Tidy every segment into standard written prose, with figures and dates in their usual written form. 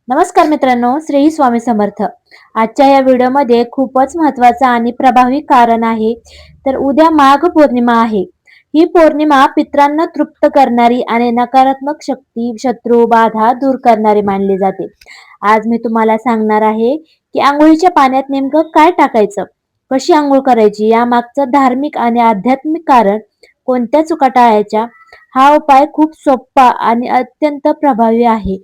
नमस्कार मित्रांनो, श्री स्वामी समर्थ. आजच्या या व्हिडिओमध्ये खूपच महत्त्वाचं आणि प्रभावी कारण आहे. तर उद्या माघ पौर्णिमा आहे. ही पौर्णिमा पितरांना तृप्त करणारी आणि नकारात्मक शक्ती, शत्रू, बाधा दूर करणारी मानली जाते. आज मी तुम्हाला सांगणार आहे की अंघोळीच्या पाण्यात नेमकं काय टाकायचं, कशी अंघोळ करायची, यामागचं धार्मिक आणि आध्यात्मिक कारण, कोणत्या चुका टाळायच्या. हा उपाय खूप सोपा आणि अत्यंत प्रभावी आहे.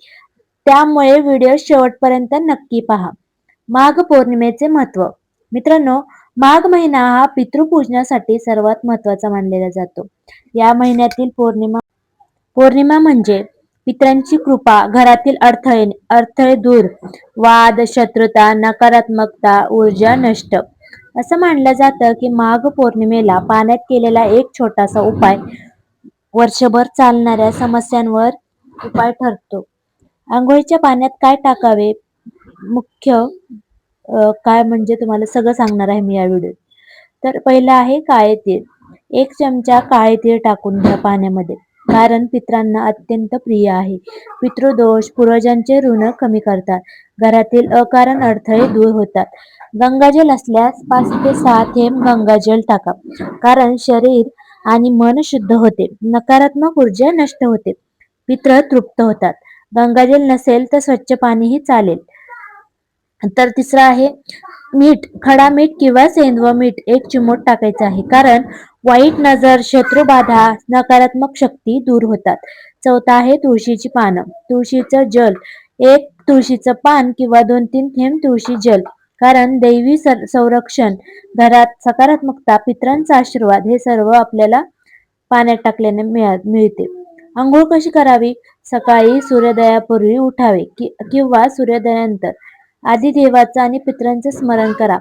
त्यामुळे व्हिडिओ शेवटपर्यंत नक्की पहा. माघ पौर्णिमेचे महत्त्व. मित्रांनो, माघ महिना हा पितृपूजनासाठी सर्वात महत्त्वाचा मानलेला जातो. या महिन्यातील पौर्णिमा पौर्णिमा म्हणजे पितरांची कृपा, घरातील अडथळे दूर, वाद, शत्रुता, नकारात्मकता, ऊर्जा नष्ट. असं मानलं जातं की माघ पौर्णिमेला पाण्यात केलेला एक छोटासा उपाय वर्षभर चालणाऱ्या समस्यांवर उपाय ठरतो. अंघोळीच्या पाण्यात काय टाकावे, मुख्य काय म्हणजे तुम्हाला सगळं सांगणार आहे मी या व्हिडिओत. तर पहिलं आहे काळे तीळ. 1 चमचा काळे तीळ टाकून घ्या पाण्यामध्ये, कारण पितरांना अत्यंत प्रिय आहे. पितृदोष, पूर्वजांचे ऋण कमी करतात, घरातील अकारण अडथळे दूर होतात. गंगाजल असल्यास 5 ते 6 थेंब गंगाजल टाका, कारण शरीर आणि मन शुद्ध होते, नकारात्मक ऊर्जा नष्ट होते, पितृ तृप्त होतात. गंगाजल नसेल तर स्वच्छ पाणीही चालेल. तर तिसरं आहे मीठ. खडा मीठ किंवा सेंधव मीठ 1 चिमूट टाकायचं आहे, कारण वाईट नजर, शत्रुबाधा, नकारात्मक शक्ती दूर होतात. चौथा आहे तुळशीची पानं. तुळशीचं जल, 1 तुळशीचं पान किंवा 2-3 थेंब तुळशी जल, कारण दैवी संरक्षण, घरात सकारात्मकता, पितरांचा आशीर्वाद हे सर्व आपल्याला पाण्यात टाकल्याने मिळते. अंघोळ कशी करावी? सकाळी सूर्योदयापूर्वी उठावे किंवा सूर्योदयानंतर. आधी देवाचं आणि पितरांचे स्मरण करा.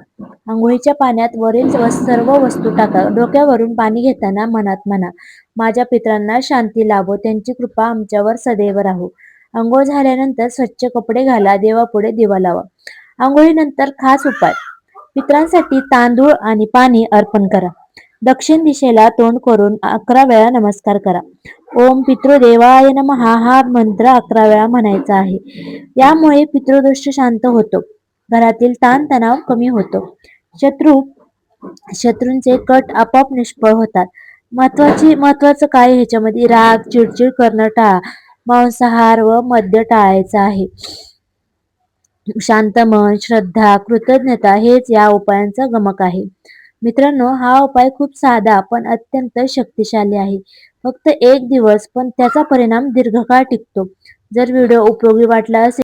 अंघोळीच्या पाण्यात वरील सर्व वस्तू टाका. डोक्यावरून पाणी घेताना मनात म्हणा, माझ्या पितरांना शांती लाभो, त्यांची कृपा आमच्यावर सदैव राहो. अंघोळ झाल्यानंतर स्वच्छ कपडे घाला, देवापुढे दिवा लावा. अंघोळीनंतर खास उपाय. पितरांसाठी तांदूळ आणि पाणी अर्पण करा. दक्षिण दिशेला तोंड करून 11 वेळा नमस्कार करा. ओम पितृदेवाय नमः हा मंत्र 11 वेळा म्हणायचा आहे. यामुळे पितृदोष शांत होतो, घरातील ताणतणाव कमी होतो, शत्रूंचे कट आपोआप निष्फळ होतात. महत्वाचं काय ह्याच्यामध्ये, राग, चिडचिड करणं टाळा. मांसाहार व मद्य टाळायचा आहे. शांत मन, श्रद्धा, कृतज्ञता हेच या उपायांचा गमक आहे. मित्रांनो, हा उपाय खूप साधा पण अत्यंत शक्तिशाली आहे. फक्त 1 दिवस, पण त्याचा परिणाम दीर्घकाळ टिकतो. जर व्हिडिओ उपयोगी वाटला असेल